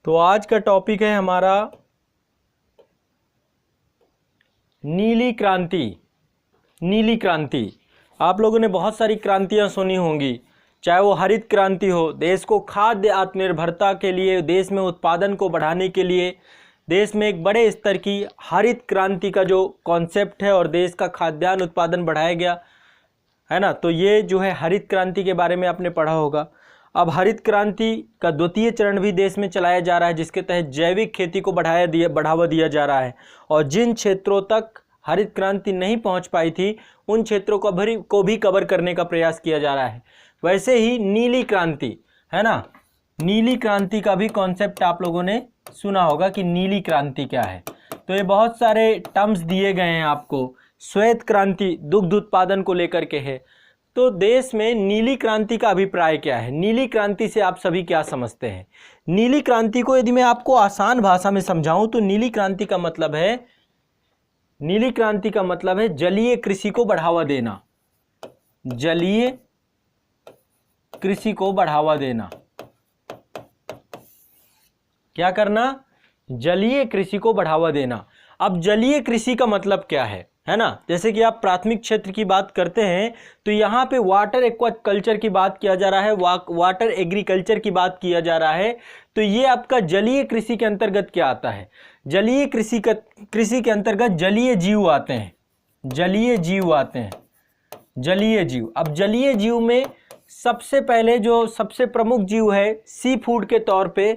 तो आज का टॉपिक है हमारा नीली क्रांति। नीली क्रांति, आप लोगों ने बहुत सारी क्रांतियां सुनी होंगी, चाहे वो हरित क्रांति हो, देश को खाद्य आत्मनिर्भरता के लिए, देश में उत्पादन को बढ़ाने के लिए, देश में एक बड़े स्तर की हरित क्रांति का जो कॉन्सेप्ट है और देश का खाद्यान्न उत्पादन बढ़ाया गया है ना। तो ये जो है हरित क्रांति के बारे में आपने पढ़ा होगा। अब हरित क्रांति का द्वितीय चरण भी देश में चलाया जा रहा है, जिसके तहत जैविक खेती को बढ़ावा दिया जा रहा है और जिन क्षेत्रों तक हरित क्रांति नहीं पहुंच पाई थी उन क्षेत्रों को भी कवर करने का प्रयास किया जा रहा है। वैसे ही नीली क्रांति है ना, नीली क्रांति का भी कॉन्सेप्ट आप लोगों ने सुना होगा कि नीली क्रांति क्या है। तो ये बहुत सारे टर्म्स दिए गए हैं आपको। श्वेत क्रांति दुग्ध उत्पादन को लेकर के है। तो देश में नीली क्रांति का अभिप्राय क्या है, नीली क्रांति से आप सभी क्या समझते हैं। नीली क्रांति को यदि मैं आपको आसान भाषा में समझाऊं तो नीली क्रांति का मतलब है जलीय कृषि को बढ़ावा देना। जलीय कृषि को बढ़ावा देना, क्या करना, जलीय कृषि को बढ़ावा देना। अब जलीय कृषि का मतलब क्या है ना। जैसे कि आप प्राथमिक क्षेत्र की बात करते हैं तो यहाँ पे वाटर एक्वाकल्चर की बात किया जा रहा है, वाटर एग्रीकल्चर की बात किया जा रहा है। तो ये आपका जलीय कृषि के अंतर्गत क्या आता है, जलीय कृषि के अंतर्गत जलीय जीव आते हैं। जलीय जीव आते हैं, जलीय जीव। अब जलीय जीव में सबसे पहले जो सबसे प्रमुख जीव है सी फूड के तौर पे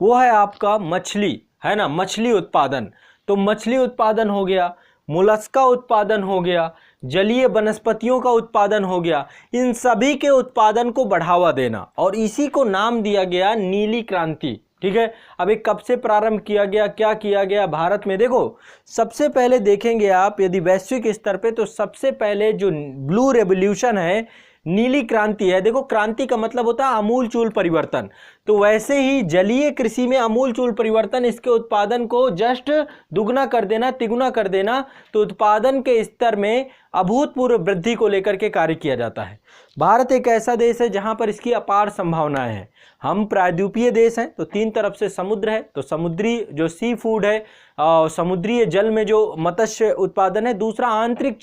वो है आपका मछली, है ना, मछली उत्पादन। तो मछली उत्पादन हो गया, मोलस्का उत्पादन हो गया, जलीय वनस्पतियों का उत्पादन हो गया। इन सभी के उत्पादन को बढ़ावा देना और इसी को नाम दिया गया नीली क्रांति। ठीक है। अब ये कब से प्रारंभ किया गया, क्या किया गया भारत में। देखो सबसे पहले देखेंगे आप यदि वैश्विक स्तर पे तो सबसे पहले जो ब्लू रेवोल्यूशन है, नीली क्रांति है। देखो क्रांति का मतलब होता है आमूलचूल परिवर्तन। तो वैसे ही जलीय कृषि में आमूलचूल परिवर्तन, इसके उत्पादन को जस्ट दुगना कर देना, तिगुना कर देना। तो उत्पादन के स्तर में अभूतपूर्व वृद्धि को लेकर के कार्य किया जाता है। भारत एक ऐसा देश है जहां पर इसकी अपार संभावनाएं हैं। हम प्रायद्वीपीय देश हैं तो तीन तरफ से समुद्र है, तो समुद्री जो सी फूड है, समुद्रीय जल में जो मत्स्य उत्पादन है। दूसरा आंतरिक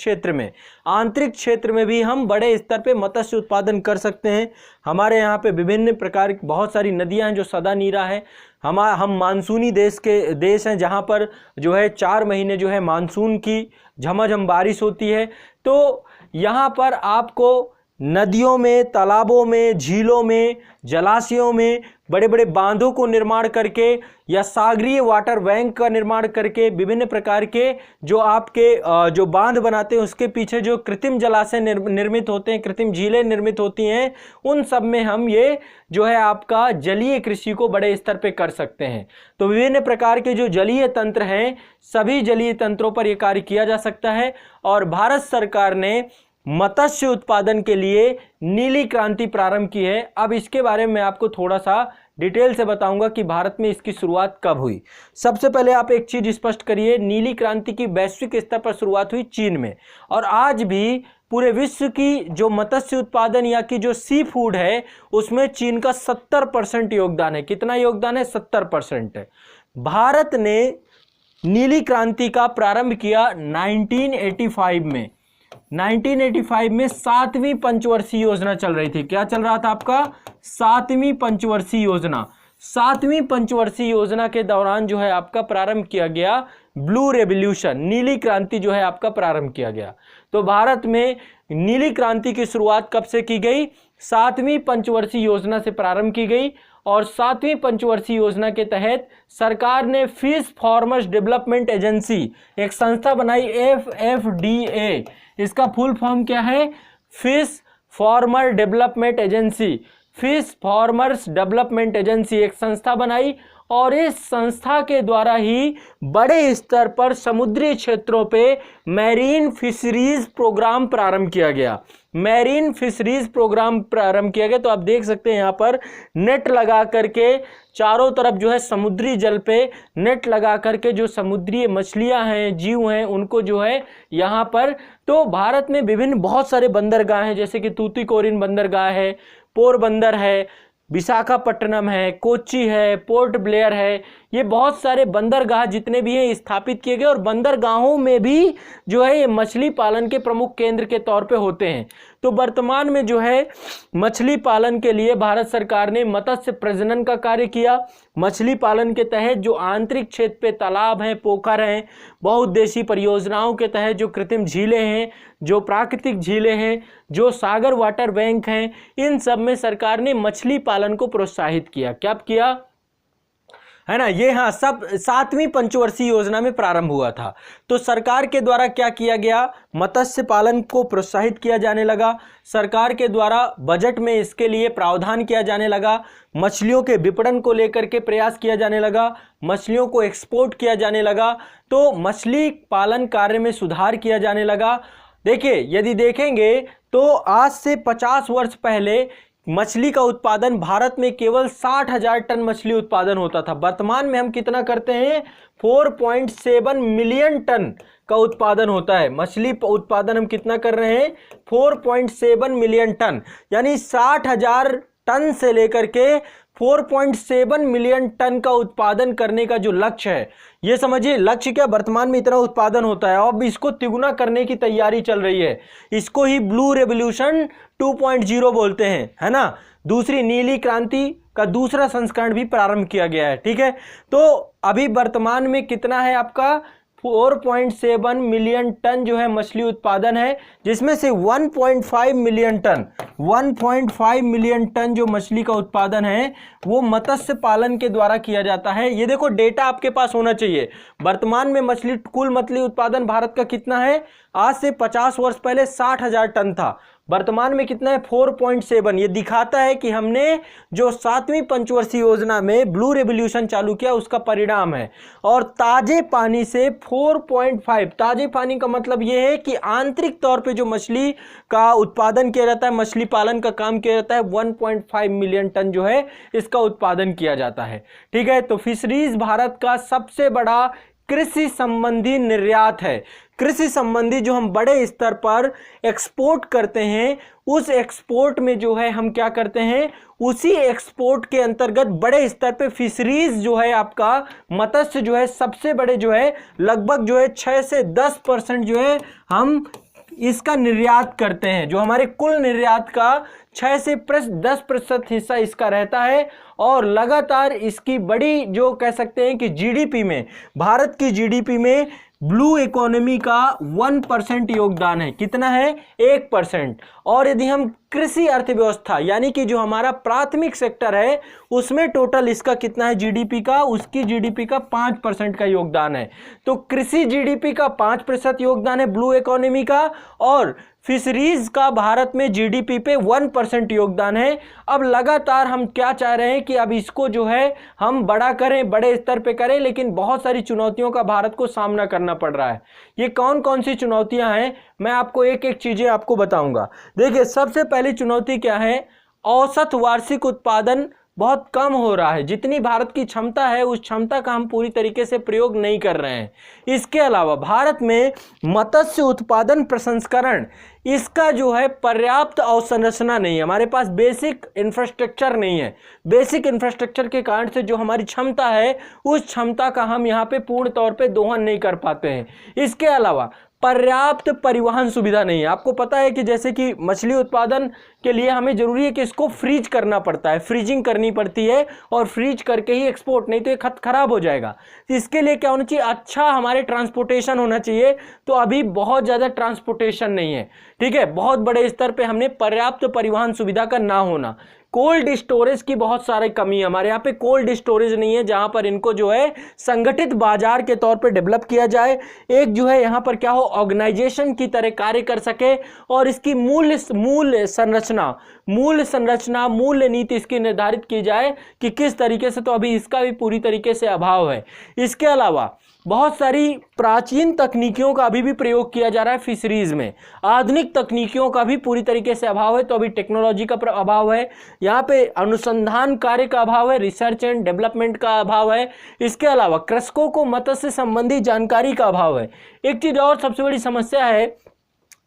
क्षेत्र में भी हम बड़े स्तर पे मत्स्य उत्पादन कर सकते हैं। हमारे यहाँ पे विभिन्न प्रकार की बहुत सारी नदियाँ हैं जो सदा नीरा है। हम मानसूनी देश हैं जहाँ पर जो है 4 महीने जो है मानसून की झमाझम बारिश होती है। तो यहाँ पर आपको नदियों में, तालाबों में, झीलों में, जलाशयों में बड़े बड़े बांधों को निर्माण करके या सागरीय वाटर बैंक का निर्माण करके विभिन्न प्रकार के जो आपके जो बांध बनाते हैं उसके पीछे जो कृत्रिम जलाशय निर्मित होते हैं, कृत्रिम झीलें निर्मित होती हैं, उन सब में हम ये जो है आपका जलीय कृषि को बड़े स्तर पे कर सकते हैं। तो विभिन्न प्रकार के जो जलीय तंत्र हैं, सभी जलीय तंत्रों पर यह कार्य किया जा सकता है। और भारत सरकार ने मत्स्य उत्पादन के लिए नीली क्रांति प्रारंभ की है। अब इसके बारे में आपको थोड़ा सा डिटेल से बताऊंगा कि भारत में इसकी शुरुआत कब हुई। सबसे पहले आप एक चीज स्पष्ट करिए, नीली क्रांति की वैश्विक स्तर पर शुरुआत हुई चीन में। और आज भी पूरे विश्व की जो मत्स्य उत्पादन या कि जो सी फूड है उसमें चीन का 70% योगदान है। कितना योगदान है, 70% है। भारत ने नीली क्रांति का प्रारंभ किया 1985 में। 1985 में 7वीं पंचवर्षीय योजना चल रही थी। क्या चल रहा था आपका, 7वीं पंचवर्षीय योजना। 7वीं पंचवर्षीय योजना के दौरान जो है आपका प्रारंभ किया गया ब्लू रेवोल्यूशन, नीली क्रांति जो है आपका प्रारंभ किया गया। तो भारत में नीली क्रांति की शुरुआत कब से की गई, 7वीं पंचवर्षीय योजना से प्रारंभ की गई। और 7वीं पंचवर्षीय योजना के तहत सरकार ने फिश फार्मर्स डेवलपमेंट एजेंसी एक संस्था बनाई, FFDA। इसका फुल फॉर्म क्या है, fish farmer development agency. Fish farmers development agency एक संस्था बनाई और इस संस्था के द्वारा ही बड़े स्तर पर समुद्री क्षेत्रों पे मैरीन फिशरीज प्रोग्राम प्रारंभ किया गया। मैरीन फिशरीज प्रोग्राम प्रारंभ किया गया। तो आप देख सकते हैं यहाँ पर नेट लगा करके चारों तरफ जो है समुद्री जल पे नेट लगा करके जो समुद्री मछलियां हैं, जीव हैं, उनको जो है यहाँ पर। तो भारत में विभिन्न बहुत सारे बंदरगाह हैं, जैसे कि तूतीकोरिन बंदरगाह है, पोरबंदर है, विशाखापट्टनम है, कोच्चि है, पोर्ट ब्लेयर है, ये बहुत सारे बंदरगाह जितने भी हैं स्थापित किए गए और बंदरगाहों में भी जो है ये मछली पालन के प्रमुख केंद्र के तौर पे होते हैं। तो वर्तमान में जो है मछली पालन के लिए भारत सरकार ने मत्स्य प्रजनन का कार्य किया। मछली पालन के तहत जो आंतरिक क्षेत्र पे तालाब हैं, पोखर हैं, बहुउद्देशीय परियोजनाओं के तहत जो कृत्रिम झीलें हैं, जो प्राकृतिक झीलें हैं, जो सागर वाटर बैंक हैं, इन सब में सरकार ने मछली पालन को प्रोत्साहित किया। क्या किया है ना, ये हाँ सब 7वीं पंचवर्षीय योजना में प्रारंभ हुआ था। तो सरकार के द्वारा क्या किया गया, मत्स्य पालन को प्रोत्साहित किया जाने लगा। सरकार के द्वारा बजट में इसके लिए प्रावधान किया जाने लगा। मछलियों के विपणन को लेकर के प्रयास किया जाने लगा, मछलियों को एक्सपोर्ट किया जाने लगा, तो मछली पालन कार्य में सुधार किया जाने लगा। देखिए, यदि देखेंगे तो आज से 50 वर्ष पहले मछली का उत्पादन भारत में केवल 60,000 टन मछली उत्पादन होता था। वर्तमान में हम कितना करते हैं, 4.7 मिलियन टन का उत्पादन होता है। मछली उत्पादन हम कितना कर रहे हैं, 4.7 मिलियन टन, यानी 60,000 टन से लेकर के 4.7 मिलियन टन का उत्पादन करने का जो लक्ष्य है, ये समझिए लक्ष्य क्या, वर्तमान में इतना उत्पादन होता है, अब इसको तिगुना करने की तैयारी चल रही है। इसको ही ब्लू रेवोल्यूशन 2.0 बोलते हैं, है ना। दूसरी नीली क्रांति का दूसरा संस्करण भी प्रारंभ किया गया है, ठीक है। तो अभी वर्तमान में कितना है आपका, 4.7 मिलियन टन जो है मछली उत्पादन है, जिसमें से 1.5 मिलियन टन जो मछली का उत्पादन है वो मत्स्य पालन के द्वारा किया जाता है। ये देखो डेटा आपके पास होना चाहिए। वर्तमान में कुल मछली उत्पादन भारत का कितना है, आज से 50 वर्ष पहले 60,000 टन था, वर्तमान में कितना है 4.7। ये दिखाता है कि हमने जो 7वीं पंचवर्षीय योजना में ब्लू रेवोल्यूशन चालू किया उसका परिणाम है। और ताजे पानी से 4.5, ताजे पानी का मतलब ये है कि आंतरिक तौर पे जो मछली का उत्पादन किया जाता है, मछली पालन का काम किया जाता है, 1.5 मिलियन टन जो है इसका उत्पादन किया जाता है, ठीक है। तो फिशरीज भारत का सबसे बड़ा कृषि संबंधी निर्यात है। कृषि संबंधी जो हम बड़े स्तर पर एक्सपोर्ट करते हैं, उस एक्सपोर्ट में जो है हम क्या करते हैं, उसी एक्सपोर्ट के अंतर्गत बड़े स्तर पे फिशरीज जो है आपका मत्स्य जो है सबसे बड़े जो है, लगभग जो है 6 से 10% जो है हम इसका निर्यात करते हैं। जो हमारे कुल निर्यात का 6 से 10% हिस्सा इसका रहता है। और लगातार इसकी बड़ी जो कह सकते हैं कि जीडीपी में, भारत की जीडीपी में ब्लू इकोनॉमी का 1% योगदान है। कितना है, 1%। और यदि हम कृषि अर्थव्यवस्था यानी कि जो हमारा प्राथमिक सेक्टर है उसमें टोटल इसका कितना है जीडीपी का, उसकी जीडीपी का 5% का योगदान है। तो कृषि जीडीपी का 5% योगदान है ब्लू इकोनॉमी का, और फिशरीज का भारत में जीडीपी पे 1% योगदान है। अब लगातार हम क्या चाह रहे हैं कि अब इसको जो है हम बड़ा करें, बड़े स्तर पे करें, लेकिन बहुत सारी चुनौतियों का भारत को सामना करना पड़ रहा है। ये कौन कौन सी चुनौतियां हैं, मैं आपको एक एक चीजें आपको बताऊंगा। देखिए, सबसे पहली चुनौती क्या है, औसत वार्षिक उत्पादन बहुत कम हो रहा है। जितनी भारत की क्षमता है उस क्षमता का हम पूरी तरीके से प्रयोग नहीं कर रहे हैं। इसके अलावा भारत में मत्स्य उत्पादन प्रसंस्करण, इसका जो है पर्याप्त अवसंरचना नहीं है। हमारे पास बेसिक इंफ्रास्ट्रक्चर नहीं है। बेसिक इंफ्रास्ट्रक्चर के कारण से जो हमारी क्षमता है उस क्षमता का हम यहाँ पे पूर्ण तौर पे दोहन नहीं कर पाते हैं। इसके अलावा पर्याप्त परिवहन सुविधा नहीं है। आपको पता है कि जैसे कि मछली उत्पादन के लिए हमें जरूरी है कि इसको फ्रीज करना पड़ता है, फ्रीजिंग करनी पड़ती है, और फ्रीज करके ही एक्सपोर्ट, नहीं तो ये खराब हो जाएगा। तो इसके लिए क्या होना चाहिए, अच्छा हमारे ट्रांसपोर्टेशन होना चाहिए। तो अभी बहुत ज़्यादा ट्रांसपोर्टेशन नहीं है, ठीक है। बहुत बड़े स्तर पे हमने पर्याप्त परिवहन सुविधा का ना होना। कोल्ड स्टोरेज की बहुत सारी कमी है। हमारे यहाँ पे कोल्ड स्टोरेज नहीं है जहाँ पर इनको जो है संगठित बाजार के तौर पे डेवलप किया जाए। एक जो है यहाँ पर क्या हो, ऑर्गेनाइजेशन की तरह कार्य कर सके, और इसकी मूल संरचना मूल्य नीति इसकी निर्धारित की जाए कि किस तरीके से, तो अभी इसका भी पूरी तरीके से अभाव है। इसके अलावा बहुत सारी प्राचीन तकनीकियों का अभी भी प्रयोग किया जा रहा है फिशरीज में, आधुनिक तकनीकियों का भी पूरी तरीके से अभाव है। तो अभी टेक्नोलॉजी का अभाव है, यहाँ पे अनुसंधान कार्य का अभाव है, रिसर्च एंड डेवलपमेंट का अभाव है। इसके अलावा कृषकों को मत्स्य संबंधी जानकारी का अभाव है। एक चीज और सबसे बड़ी समस्या है,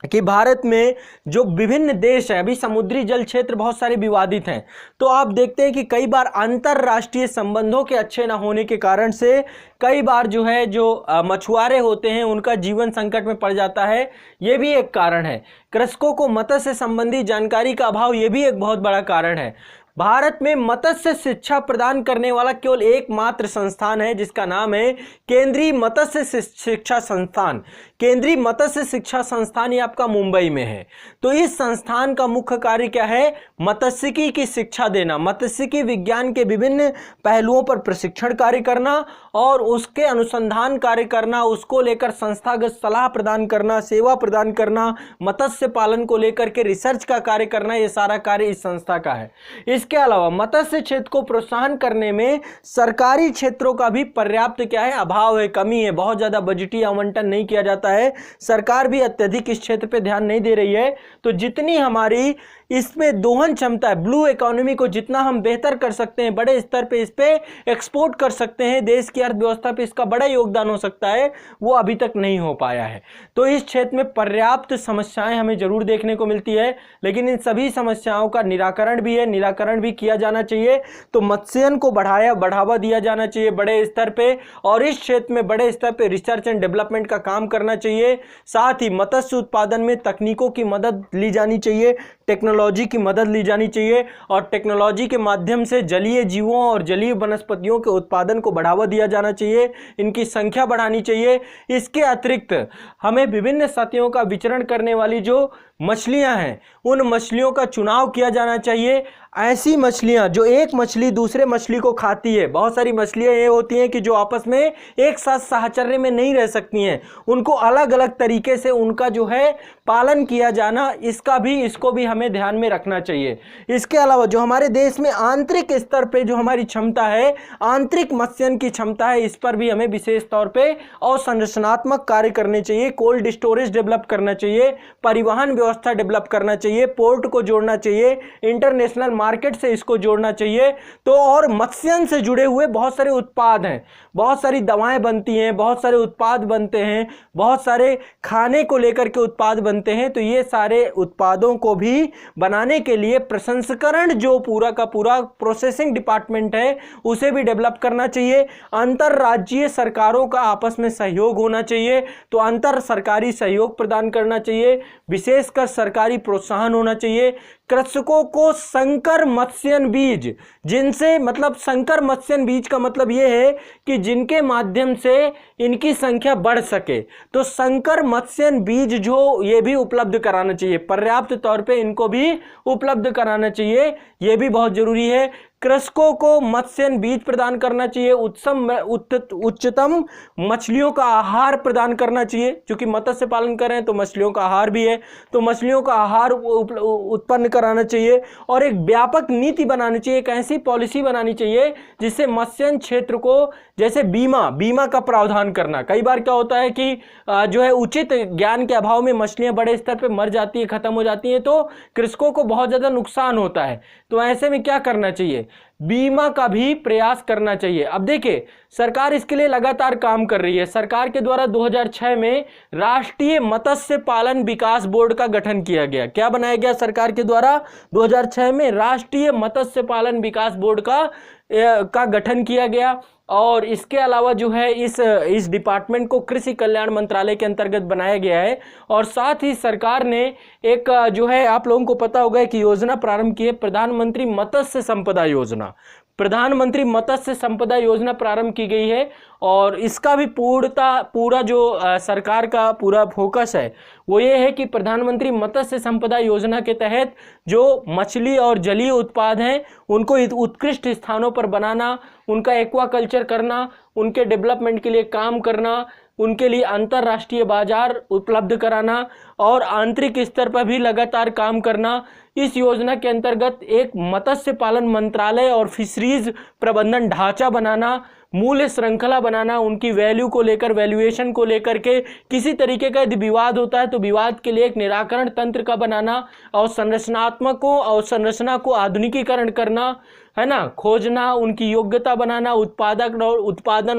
कि भारत में जो विभिन्न देश हैं, अभी समुद्री जल क्षेत्र बहुत सारे विवादित हैं, तो आप देखते हैं कि कई बार अंतरराष्ट्रीय संबंधों के अच्छे न होने के कारण से कई बार जो है जो मछुआरे होते हैं उनका जीवन संकट में पड़ जाता है। ये भी एक कारण है। कृषकों को मत्स्य से संबंधी जानकारी का अभाव, ये भी एक बहुत बड़ा कारण है। भारत में मत्स्य शिक्षा प्रदान करने वाला केवल एकमात्र संस्थान है जिसका नाम है केंद्रीय मत्स्य शिक्षा संस्थान। केंद्रीय मत्स्य शिक्षा संस्थान ये आपका मुंबई में है। तो इस संस्थान का मुख्य कार्य क्या है? मत्स्यिकी की शिक्षा देना, मत्स्यिकी विज्ञान के विभिन्न पहलुओं पर प्रशिक्षण कार्य करना और उसके अनुसंधान कार्य करना, उसको लेकर संस्थागत सलाह प्रदान करना, सेवा प्रदान करना, मत्स्य पालन को लेकर के रिसर्च का कार्य करना, ये सारा कार्य इस संस्था का है। इसके अलावा मत्स्य क्षेत्र को प्रोत्साहन करने में सरकारी क्षेत्रों का भी पर्याप्त क्या है? अभाव है, कमी है। बहुत ज्यादा बजटीय आवंटन नहीं किया जाता है। सरकार भी अत्यधिक इस क्षेत्र पे ध्यान नहीं दे रही है। तो जितनी हमारी इसमें दोहन क्षमता है, ब्लू इकोनॉमी को जितना हम बेहतर कर सकते हैं, बड़े स्तर पे इस पे एक्सपोर्ट कर सकते हैं, देश की अर्थव्यवस्था पे इसका बड़ा योगदान हो सकता है, वो अभी तक नहीं हो पाया है। तो इस क्षेत्र में पर्याप्त समस्याएं हमें जरूर देखने को मिलती है, लेकिन इन सभी समस्याओं का निराकरण भी है, निराकरण भी किया जाना चाहिए। तो मत्स्यन को बढ़ावा दिया जाना चाहिए बड़े स्तर पे, और इस क्षेत्र में बड़े स्तर पे रिसर्च एंड डेवलपमेंट का काम करना चाहिए। साथ ही मत्स्य उत्पादन में तकनीकों की मदद ली जानी चाहिए, टेक्नोलॉजी की मदद ली जानी चाहिए, और टेक्नोलॉजी के माध्यम से जलीय जीवों और जलीय वनस्पतियों के उत्पादन को बढ़ावा दिया जाना चाहिए, इनकी संख्या बढ़ानी चाहिए। इसके अतिरिक्त हमें विभिन्न सतहों का विचरण करने वाली जो मछलियां हैं, उन मछलियों का चुनाव किया जाना चाहिए। ऐसी मछलियां जो एक मछली दूसरे मछली को खाती है, बहुत सारी मछलियां ये होती हैं कि जो आपस में एक साथ साहचर्य में नहीं रह सकती हैं, उनको अलग अलग तरीके से उनका जो है पालन किया जाना, इसको भी हमें ध्यान में रखना चाहिए। इसके अलावा जो हमारे देश में आंतरिक स्तर पे जो हमारी क्षमता है, आंतरिक मत्स्यन की क्षमता है, इस पर भी हमें विशेष तौर पे और संरचनात्मक कार्य करने चाहिए। कोल्ड स्टोरेज डेवलप करना चाहिए, परिवहन व्यवस्था डेवलप करना चाहिए, पोर्ट को जोड़ना चाहिए, इंटरनेशनल मार्केट से इसको जोड़ना चाहिए। तो और मत्स्यन से जुड़े हुए बहुत सारे उत्पाद हैं, बहुत सारी दवाएं बनती हैं, बहुत सारे उत्पाद बनते हैं, बहुत सारे खाने को लेकर के उत्पाद बनते हैं। तो ये सारे उत्पादों को भी बनाने के लिए प्रसंस्करण जो पूरा का पूरा प्रोसेसिंग डिपार्टमेंट है, उसे भी डेवलप करना चाहिए। अंतरराज्यीय सरकारों का आपस में सहयोग होना चाहिए, तो अंतर सरकारी सहयोग प्रदान करना चाहिए, विशेषकर सरकारी प्रोत्साहन होना चाहिए। कृषकों को संकर मत्स्यन बीज, जिनसे मतलब संकर मत्स्यन बीज का मतलब यह है कि जिनके माध्यम से इनकी संख्या बढ़ सके, तो संकर मत्स्यन बीज जो ये भी उपलब्ध कराना चाहिए, पर्याप्त तौर पे इनको भी उपलब्ध कराना चाहिए, ये भी बहुत जरूरी है। कृषकों को मत्स्यन बीज प्रदान करना चाहिए, उच्चतम मछलियों का आहार प्रदान करना चाहिए, क्योंकि मत्स्य पालन कर रहे हैं तो मछलियों का आहार भी है, तो मछलियों का आहार उत्पन्न कराना चाहिए। और एक व्यापक नीति बनानी चाहिए, एक ऐसी पॉलिसी बनानी चाहिए जिससे मत्स्यन क्षेत्र को, जैसे बीमा का प्रावधान करना। कई बार क्या होता है कि जो है उचित ज्ञान के अभाव में मछलियां बड़े स्तर पर मर जाती है, खत्म हो जाती हैं, तो कृषकों को बहुत ज्यादा नुकसान होता है। तो ऐसे में क्या करना चाहिए? बीमा का भी प्रयास करना चाहिए। अब देखिए, सरकार इसके लिए लगातार काम कर रही है। सरकार के द्वारा 2006 में राष्ट्रीय मत्स्य पालन विकास बोर्ड का गठन किया गया। क्या बनाया गया सरकार के द्वारा? 2006 में राष्ट्रीय मत्स्य पालन विकास बोर्ड का गठन किया गया। और इसके अलावा जो है इस डिपार्टमेंट को कृषि कल्याण मंत्रालय के अंतर्गत बनाया गया है। और साथ ही सरकार ने एक जो है, आप लोगों को पता होगा कि योजना प्रारंभ की है, प्रधानमंत्री मत्स्य संपदा योजना। प्रधानमंत्री मत्स्य संपदा योजना प्रारंभ की गई है, और इसका भी पूरा जो सरकार का पूरा फोकस है वो ये है कि प्रधानमंत्री मत्स्य संपदा योजना के तहत जो मछली और जलीय उत्पाद हैं उनको उत्कृष्ट स्थानों पर बनाना, उनका एक्वाकल्चर करना, उनके डेवलपमेंट के लिए काम करना, उनके लिए अंतर्राष्ट्रीय बाजार उपलब्ध कराना और आंतरिक स्तर पर भी लगातार काम करना। इस योजना के अंतर्गत एक मत्स्य पालन मंत्रालय और फिशरीज प्रबंधन ढांचा बनाना, मूल्य श्रृंखला बनाना, उनकी वैल्यू को लेकर, वैल्यूएशन को लेकर के किसी तरीके का यदि विवाद होता है तो विवाद के लिए एक निराकरण तंत्र का बनाना, और संरचना को आधुनिकीकरण करना, है ना, खोजना, उनकी योग्यता बनाना, उत्पादन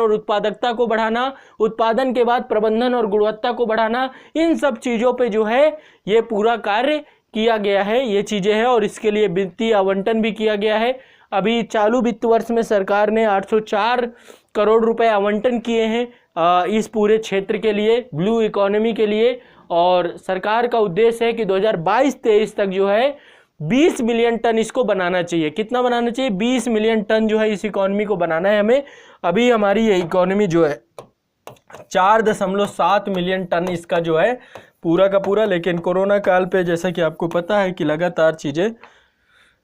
और उत्पादकता को बढ़ाना, उत्पादन के बाद प्रबंधन और गुणवत्ता को बढ़ाना। इन सब चीज़ों पे जो है ये पूरा कार्य किया गया है, ये चीज़ें हैं, और इसके लिए वित्तीय आवंटन भी किया गया है। अभी चालू वित्त वर्ष में सरकार ने 804 करोड़ रुपए आवंटन किए हैं इस पूरे क्षेत्र के लिए, ब्लू इकोनॉमी के लिए, और सरकार का उद्देश्य है कि 2022-23 तक जो है 20 मिलियन टन इसको बनाना चाहिए। कितना बनाना चाहिए? 20 मिलियन टन जो है इस इकोनॉमी को बनाना है हमें। अभी हमारी ये इकोनॉमी जो है 4.7 मिलियन टन इसका जो है पूरा का पूरा, लेकिन कोरोना काल पे जैसा कि आपको पता है कि लगातार चीज़ें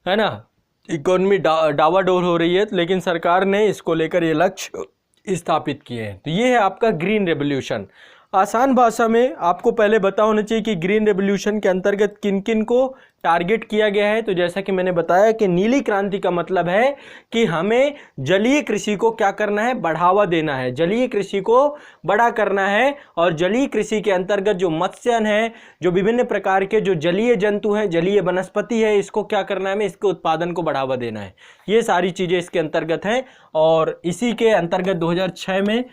है ना, इकोनॉमी डावाडोल हो रही है, लेकिन सरकार ने इसको लेकर ये लक्ष्य स्थापित किए हैं। तो ये है आपका ग्रीन रेवोल्यूशन। आसान भाषा में आपको पहले पता होना चाहिए कि ग्रीन रेवोल्यूशन के अंतर्गत किन किन को टारगेट किया गया है। तो जैसा कि मैंने बताया कि नीली क्रांति का मतलब है कि हमें जलीय कृषि को क्या करना है? बढ़ावा देना है, जलीय कृषि को बड़ा करना है। और जलीय कृषि के अंतर्गत जो मत्स्यन है, जो विभिन्न प्रकार के जो जलीय जंतु हैं, जलीय वनस्पति है, इसको क्या करना है? हमें इसके उत्पादन को बढ़ावा देना है। ये सारी चीज़ें इसके अंतर्गत हैं, और इसी के अंतर्गत 2006 में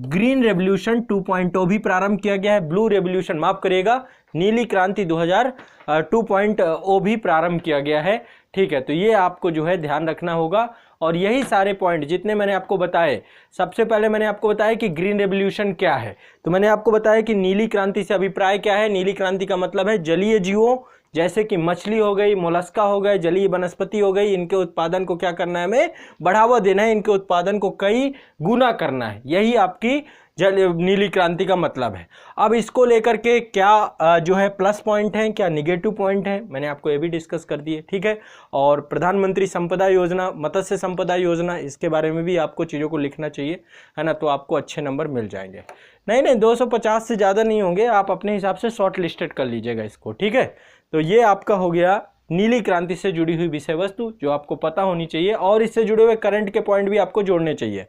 ग्रीन रेवोल्यूशन 2.0 भी प्रारंभ किया गया है। ब्लू रेवोल्यूशन, माफ करिएगा, नीली क्रांति 2.0 भी प्रारंभ किया गया है। ठीक है, तो ये आपको जो है ध्यान रखना होगा। और यही सारे पॉइंट जितने मैंने आपको बताए, सबसे पहले मैंने आपको बताया कि ग्रीन रेवोल्यूशन क्या है। तो मैंने आपको बताया कि नीली क्रांति से अभिप्राय क्या है। नीली क्रांति का मतलब है जलीय जीवों जैसे कि मछली हो गई, मोलस्का हो गए, जलीय वनस्पति हो गई, इनके उत्पादन को क्या करना है? हमें बढ़ावा देना है, इनके उत्पादन को कई गुना करना है। यही आपकी नीली क्रांति का मतलब है। अब इसको लेकर के क्या जो है प्लस पॉइंट है, क्या निगेटिव पॉइंट है, मैंने आपको ये भी डिस्कस कर दिए। ठीक है, और प्रधानमंत्री संपदा योजना, मत्स्य संपदा योजना, इसके बारे में भी आपको चीज़ों को लिखना चाहिए, है ना, तो आपको अच्छे नंबर मिल जाएंगे। नहीं 250 से ज़्यादा नहीं होंगे, आप अपने हिसाब से शॉर्ट लिस्टेड कर लीजिएगा इसको। ठीक है, तो ये आपका हो गया नीली क्रांति से जुड़ी हुई विषय वस्तु जो आपको पता होनी चाहिए, और इससे जुड़े हुए करंट के पॉइंट भी आपको जोड़ने चाहिए।